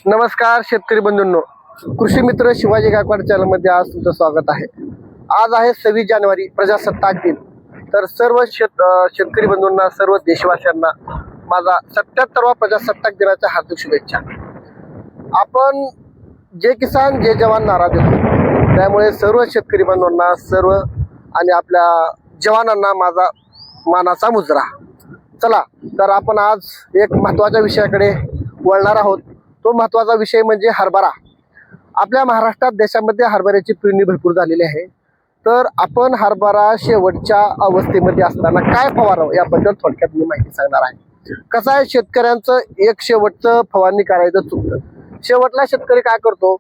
नमस्कार शेतकरी बंधूंनो, कृषी मित्र शिवाजी गायकवाड चॅनल मध्ये आज तुमचं स्वागत आहे। आज आहे 26 जानेवारी प्रजासत्ताक दिन। तर सर्व शेतकरी बंधूंना, सर्व देशवासियांना माझा 77वा प्रजासत्ताक दिनाच्या हार्दिक शुभेच्छा। आपण जे किसान जे जवान नारा देतो, त्यामुळे सर्व शेतकरी बंधूंना सर्व आणि आपल्या जवानांना माझा मानाचा मुजरा। चला तर आपण आज एक महत्त्वाच्या विषयाकडे वळणार आहोत। तो महत्त्वाचा विषय म्हणजे हरभरा। आपल्या महाराष्ट्रात देशामध्ये हरभऱ्याची पेरणी भरपूर झालेली आहे। तर आपण हरभरा शेवटच्या अवस्थेमध्ये असताना काय फवारावं याबद्दल थोडक्यात मी माहिती सांगणार आहे। कसं आहे, शेतकऱ्यांचं एक शेवटचं फवारणी करायचं चुकतं। शेवटला शेतकरी काय करतो,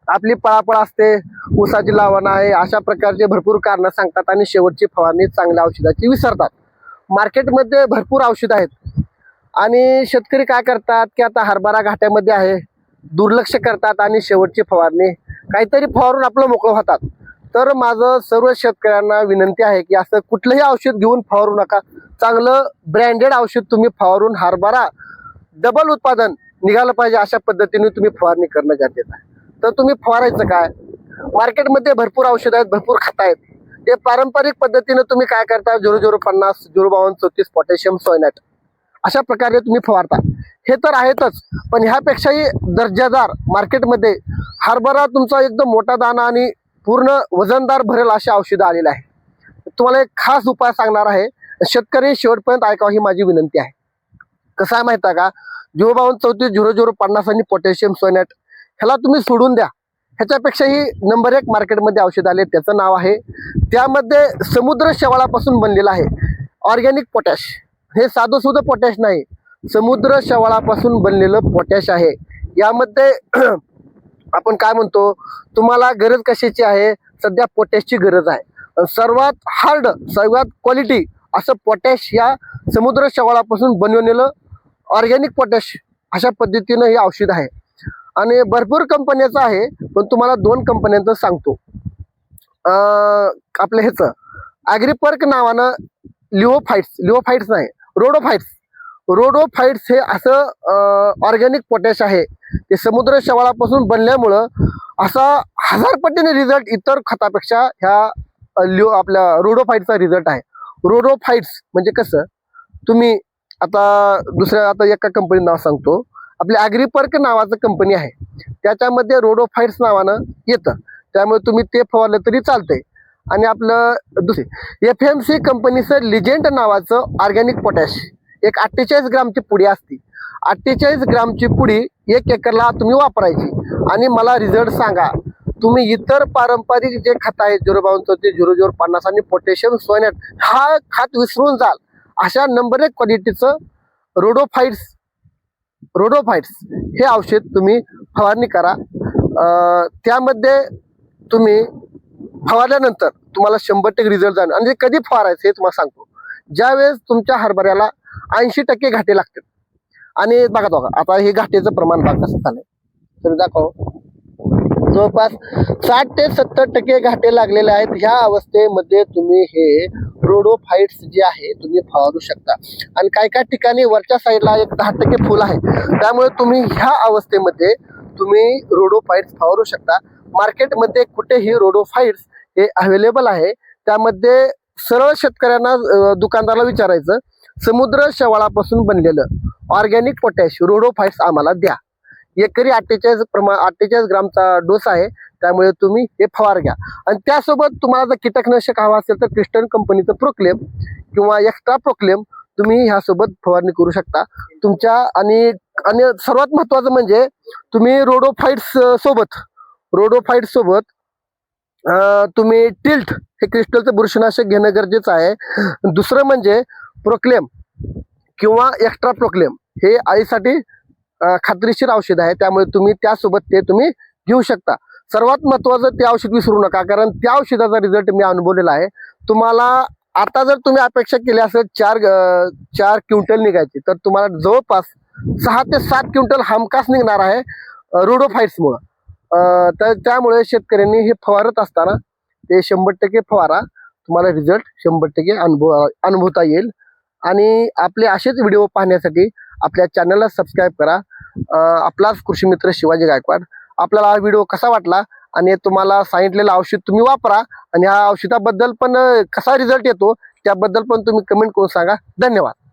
आपली पळापळ असते, ऊसाची लावण आहे, अशा प्रकारचे भरपूर कारणं सांगतात आणि शेवटची फवारणी चांगल्या औषधाची विसरतात। मार्केटमध्ये भरपूर औषध आहेत आणि शेतकरी काय करतात की आता हरभरा घाट्यामध्ये आहे, दुर्लक्ष करतात आणि शेवटची फवारणी काहीतरी फवारून आपलं मोकळं होतात। तर माझं सर्व शेतकऱ्यांना विनंती आहे की असं कुठलंही औषध घेऊन फवारू नका। चांगलं ब्रँडेड औषध तुम्ही फवारून हरभरा डबल उत्पादन निघालं पाहिजे, अशा पद्धतीने तुम्ही फवारणी करणं गरजेचं आहे। तर तुम्ही फवारायचं काय, मार्केटमध्ये भरपूर औषध आहेत, भरपूर खत आहेत। ते पारंपरिक पद्धतीने तुम्ही काय करता, 0050 052 34 पोटॅशियम सोयनाट अशा प्रकारे तुम्ही फवारता। हे तर आहेतच, पण ह्यापेक्षाही दर्जादार मार्केटमध्ये हरभरा तुमचा एकदम मोठा दाना आणि पूर्ण वजनदार भरेल अशा औषधं आलेलं आहे। तुम्हाला एक खास उपाय सांगणार आहे, शेतकरी शेवटपर्यंत ऐकावं ही माझी विनंती आहे। कसं आहे माहिती आहे का, 052 34 0050 आणि पोटॅशियम सोयनाट ह्याला तुम्ही सोडून द्या। ह्याच्यापेक्षाही नंबर 1 मार्केटमध्ये औषध आले, त्याचं नाव आहे, त्यामध्ये समुद्र शेवाळापासून बनलेलं आहे ऑर्गॅनिक पोटॅश। हे साधं सुद्धा पोटॅश नाही, समुद्र शेवाळापासून बनलेलं पोटॅश आहे। यामध्ये आपण काय म्हणतो, तुम्हाला गरज कशाची आहे, सध्या पोटॅशची गरज आहे। सर्वात हार्ड, सर्वात क्वालिटी असं पोटॅश या समुद्र शेवाळापासून बनवलेलं ऑर्गॅनिक पोटॅश अशा पद्धतीनं हे औषध आहे। आणि भरपूर कंपन्याचं आहे, पण तुम्हाला 2 कंपन्यांचं सांगतो। आपलं ह्याचं ॲग्रीपर्क नावानं लिओफाइट्स नाही, रोडोफाइट्स हे असं ऑर्गॅनिक पोटॅश आहे। ते समुद्र शेवाळापासून बनल्यामुळं असा 1000 पटीने रिझल्ट इतर खतापेक्षा ह्या आपल्या रोडोफाइट्सचा रिझल्ट आहे। रोडोफाइट्स म्हणजे कसं, तुम्ही आता एका कंपनी नाव सांगतो, आपली ॲग्रीपर्क नावाचं कंपनी आहे, त्याच्यामध्ये रोडोफाइट्स नावानं येतं, त्यामुळे तुम्ही ते फवारलं तरी चालतंय। आणि आपलं दुसरे FMC कंपनीचं लिजेंड नावाचं ऑर्गॅनिक पोटॅश, एक 48 ग्रामची पुडी असते। 48 ग्रामची पुडी 1 एकरला तुम्ही वापरायची आणि मला रिझल्ट सांगा। तुम्ही इतर पारंपरिक जे खत आहेत 052 34 0050 आणि पोटॅशियम सोयनाट हा खत विसरून जाल अशा नंबर 1 क्वालिटीचं रोडोफाइट्स हे औषध तुम्ही फवारणी करा। त्यामध्ये तुम्ही फवारल्यानंतर तुम्हाला 100% रिझल्ट जाणार। आणि कधी फवारायचं हे तुम्हाला सांगतो, ज्यावेळेस तुमच्या हरभऱ्याला 80% घाटे लागतात। आणि बघा आता हे घाटेचं प्रमाण बघा कसं झालंय, तर दाखव, जवळपास 60 ते 70% घाटे लागलेले आहेत। ह्या अवस्थेमध्ये तुम्ही हे रोडोफाइट्स जे आहे तुम्ही फवारू शकता। आणि काही ठिकाणी वरच्या साईडला एक 10% फुल आहे, त्यामुळे तुम्ही ह्या अवस्थेमध्ये तुम्ही रोडोफाइट्स फवारू शकता। मार्केटमध्ये कुठेही रोडोफाइट्स हे अवेलेबल आहे, त्यामध्ये सरळ शेतकऱ्यांना दुकानदाराला विचारायचं, समुद्र शेवाळापासून बनलेलं ऑर्गॅनिक पोटॅश रोडोफाइट्स आम्हाला द्या। एकरी 48 ग्रामचा डोस आहे, त्यामुळे तुम्ही हे फवार घ्या। आणि त्यासोबत तुम्हाला जर कीटकनाशक हवा असेल तर क्रिस्टन कंपनीचं प्रोक्लेम किंवा एक्स्ट्रा प्रोक्लेम तुम्ही ह्यासोबत फवारणी करू शकता तुमच्या। आणि सर्वात महत्त्वाचं म्हणजे तुम्ही रोडोफाइट्स सोबत तुम्ही टिल्ट हे क्रिस्टलचं बुरशीनाशक घेणं गरजेचं आहे। दुसरं म्हणजे प्रोक्लेम किंवा एक्स्ट्रा प्रोक्लेम हे आळीसाठी खात्रीशीर औषध आहे, त्यामुळे तुम्ही त्यासोबत ते तुम्ही घेऊ शकता। सर्वात महत्त्वाचं ते औषध विसरू नका, कारण त्या औषधाचा रिझल्ट मी अनुभवलेला आहे। तुम्हाला आता जर तुम्ही अपेक्षा केली असेल 4 क्विंटल निघायची, तर तुम्हाला जवळपास 6 ते 7 क्विंटल हमखास निघणार आहे रोडोफाइट्समुळं। तर त्यामुळे शेतकऱ्यांनी हे फवारत असताना ते 100% फवारा, तुम्हाला रिझल्ट 100% अनुभवता येईल। आणि आपले असेच व्हिडिओ पाहण्यासाठी आपल्या चॅनलला सबस्क्राईब करा। आपलाच कृषी मित्र शिवाजी गायकवाड. आपल्याला हा व्हिडिओ कसा वाटला आणि तुम्हाला सांगितलेलं औषध तुम्ही वापरा आणि ह्या औषधाबद्दल पण कसा रिझल्ट येतो त्याबद्दल पण तुम्ही कमेंट करून सांगा. धन्यवाद.